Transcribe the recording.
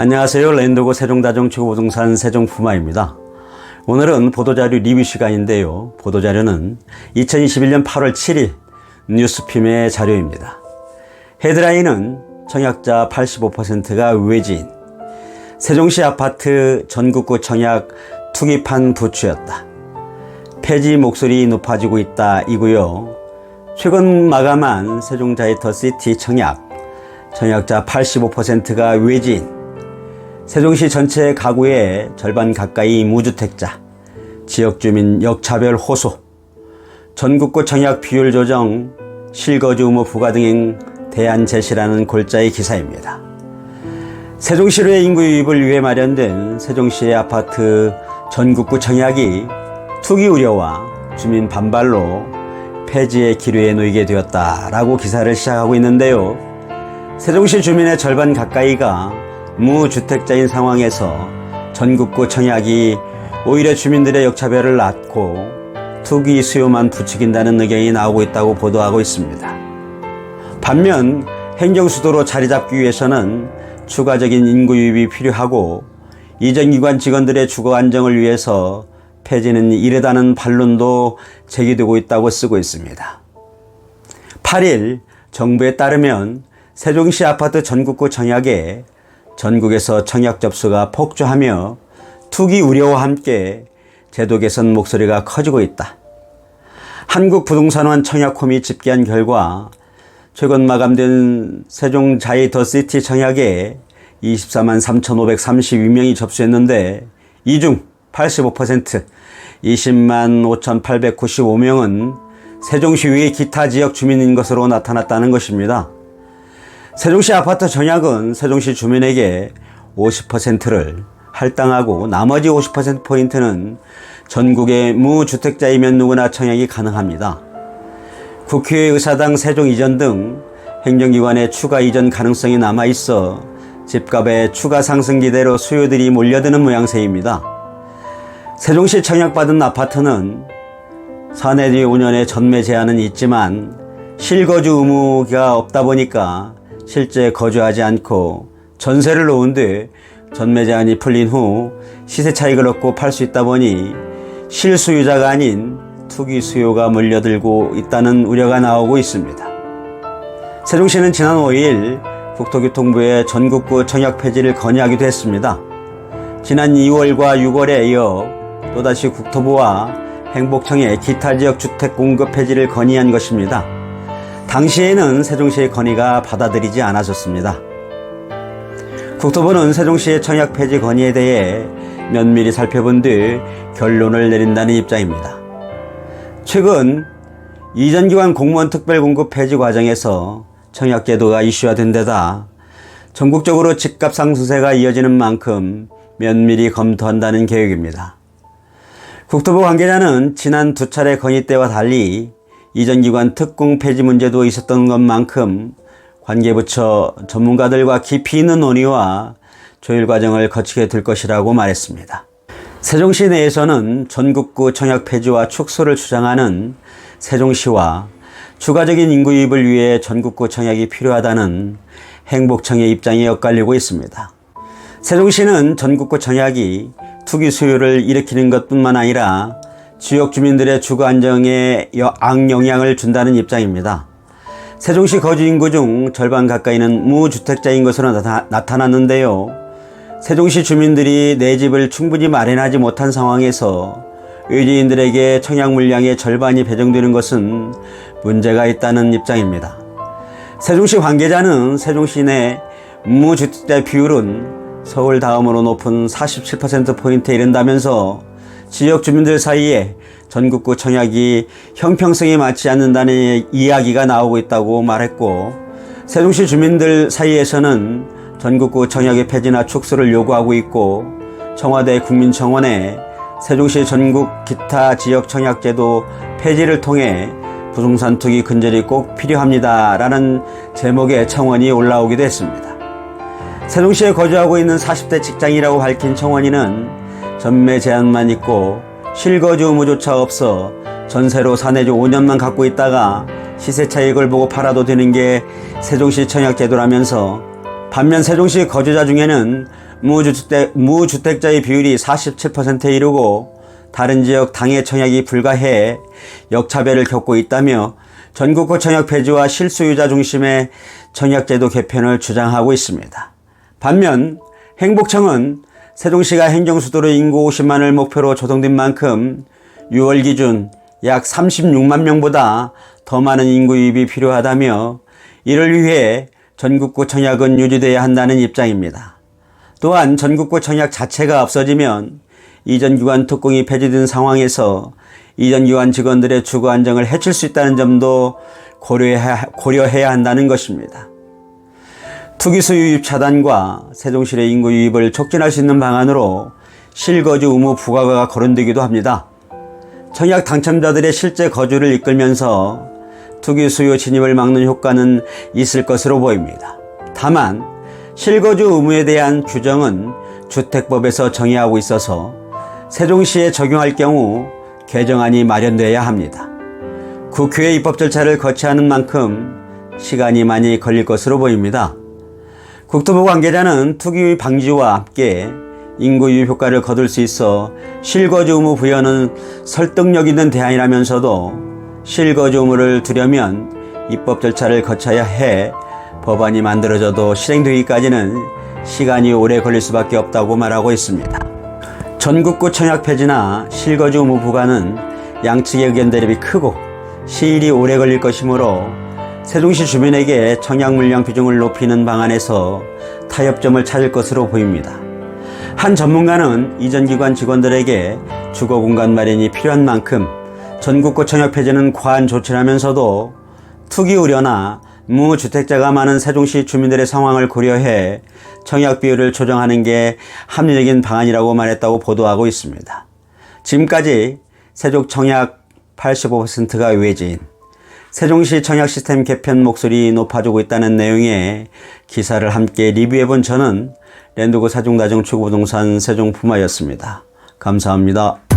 안녕하세요. 랜더고 세종다중치구부동산 세종푸마입니다. 오늘은 보도자료 리뷰 시간인데요. 보도자료는 2021년 8월 7일 뉴스핌의 자료입니다. 헤드라인은 청약자 85%가 외지인, 세종시 아파트 전국구 청약 투기판 부추였다. 폐지 목소리 높아지고 있다 이고요. 최근 마감한 세종자이터시티 청약자 85%가 외지인, 세종시 전체 가구의 절반 가까이 무주택자, 지역주민 역차별 호소, 전국구 청약 비율 조정, 실거주 의무 부과 등의 대안 제시라는 골자의 기사입니다. 세종시로의 인구 유입을 위해 마련된 세종시의 아파트 전국구 청약이 투기 우려와 주민 반발로 폐지의 기류에 놓이게 되었다라고 기사를 시작하고 있는데요. 세종시 주민의 절반 가까이가 무주택자인 상황에서 전국구 청약이 오히려 주민들의 역차별을 낳고 투기 수요만 부추긴다는 의견이 나오고 있다고 보도하고 있습니다. 반면 행정수도로 자리 잡기 위해서는 추가적인 인구 유입이 필요하고 이전기관 직원들의 주거 안정을 위해서 폐지는 이르다는 반론도 제기되고 있다고 쓰고 있습니다. 8일 정부에 따르면 세종시 아파트 전국구 청약에 전국에서 청약 접수가 폭주하며 투기 우려와 함께 제도 개선 목소리가 커지고 있다. 한국부동산원 청약홈이 집계한 결과 최근 마감된 세종자이더시티 청약에 24만 3,532명이 접수했는데 이 중 85% 20만 5,895명은 세종시 외 기타 지역 주민인 것으로 나타났다는 것입니다. 세종시 아파트 청약은 세종시 주민에게 50%를 할당하고 나머지 50%포인트는 전국의 무주택자이면 누구나 청약이 가능합니다. 국회 의사당 세종 이전 등 행정기관의 추가 이전 가능성이 남아있어 집값의 추가 상승 기대로 수요들이 몰려드는 모양새입니다. 세종시 청약받은 아파트는 사내 뒤 5년의 전매 제한은 있지만 실거주 의무가 없다 보니까 실제 거주하지 않고 전세를 놓은 뒤 전매 제한이 풀린 후 시세 차익을 얻고 팔 수 있다 보니 실수요자가 아닌 투기 수요가 몰려들고 있다는 우려가 나오고 있습니다. 세종시는 지난 5일 국토교통부에 전국구 청약 폐지를 건의하기도 했습니다. 지난 2월과 6월에 이어 또다시 국토부와 행복청에 기타 지역 주택 공급 폐지를 건의한 것입니다. 당시에는 세종시의 건의가 받아들이지 않아졌습니다. 국토부는 세종시의 청약 폐지 건의에 대해 면밀히 살펴본 뒤 결론을 내린다는 입장입니다. 최근 이전기관 공무원 특별공급 폐지 과정에서 청약제도가 이슈화된 데다 전국적으로 집값 상승세가 이어지는 만큼 면밀히 검토한다는 계획입니다. 국토부 관계자는 지난 두 차례 건의 때와 달리 이전기관 특공 폐지 문제도 있었던 것만큼 관계부처 전문가들과 깊이 있는 논의와 조율 과정을 거치게 될 것이라고 말했습니다. 세종시 내에서는 전국구 청약 폐지와 축소를 주장하는 세종시와 추가적인 인구 유입을 위해 전국구 청약이 필요하다는 행복청의 입장이 엇갈리고 있습니다. 세종시는 전국구 청약이 투기 수요를 일으키는 것뿐만 아니라 지역 주민들의 주거 안정에 악영향을 준다는 입장입니다. 세종시 거주 인구 중 절반 가까이는 무주택자인 것으로 나타났는데요. 세종시 주민들이 내 집을 충분히 마련하지 못한 상황에서 외지인들에게 청약 물량의 절반이 배정되는 것은 문제가 있다는 입장입니다. 세종시 관계자는 세종시 내 무주택자 비율은 서울 다음으로 높은 47%포인트에 이른다면서 지역 주민들 사이에 전국구 청약이 형평성에 맞지 않는다는 이야기가 나오고 있다고 말했고, 세종시 주민들 사이에서는 전국구 청약의 폐지나 축소를 요구하고 있고, 청와대 국민청원에 세종시 전국 기타 지역 청약제도 폐지를 통해 부동산 투기 근절이 꼭 필요합니다 라는 제목의 청원이 올라오기도 했습니다. 세종시에 거주하고 있는 40대 직장이라고 밝힌 청원인은 전매 제한만 있고 실거주 의무조차 없어 전세로 사내주 5년만 갖고 있다가 시세 차익을 보고 팔아도 되는 게 세종시 청약제도라면서, 반면 세종시 거주자 중에는 무주택자의 비율이 47%에 이르고 다른 지역 당해 청약이 불가해 역차별을 겪고 있다며 전국구 청약 폐지와 실수요자 중심의 청약제도 개편을 주장하고 있습니다. 반면 행복청은 세종시가 행정수도로 인구 50만을 목표로 조성된 만큼 6월 기준 약 36만 명보다 더 많은 인구 유입이 필요하다며 이를 위해 전국구 청약은 유지돼야 한다는 입장입니다. 또한 전국구 청약 자체가 없어지면 이전기관 특공이 폐지된 상황에서 이전기관 직원들의 주거 안정을 해칠 수 있다는 점도 고려해야 한다는 것입니다. 투기수 유입 차단과 세종시의 인구 유입을 촉진할 수 있는 방안으로 실거주 의무 부과가 거론되기도 합니다. 청약 당첨자들의 실제 거주를 이끌면서 투기 수요 진입을 막는 효과는 있을 것으로 보입니다. 다만 실거주 의무에 대한 규정은 주택법에서 정의하고 있어서 세종시에 적용할 경우 개정안이 마련돼야 합니다. 국회 입법 절차를 거치하는 만큼 시간이 많이 걸릴 것으로 보입니다. 국토부 관계자는 투기 방지와 함께 인구 유입 효과를 거둘 수 있어 실거주 의무 부여는 설득력 있는 대안이라면서도 실거주 의무를 두려면 입법 절차를 거쳐야 해 법안이 만들어져도 실행되기까지는 시간이 오래 걸릴 수밖에 없다고 말하고 있습니다. 전국구 청약 폐지나 실거주 의무 부과는 양측의 의견 대립이 크고 시일이 오래 걸릴 것이므로 세종시 주민에게 청약 물량 비중을 높이는 방안에서 타협점을 찾을 것으로 보입니다. 한 전문가는 이전기관 직원들에게 주거 공간 마련이 필요한 만큼 전국구 청약 폐지는 과한 조치라면서도 투기 우려나 무주택자가 많은 세종시 주민들의 상황을 고려해 청약 비율을 조정하는 게 합리적인 방안이라고 말했다고 보도하고 있습니다. 지금까지 세종 청약 85%가 외지인, 세종시 청약 시스템 개편 목소리 높아지고 있다는 내용의 기사를 함께 리뷰해본 저는 랜드고 세종다중 추구부동산 세종푸마였습니다. 감사합니다.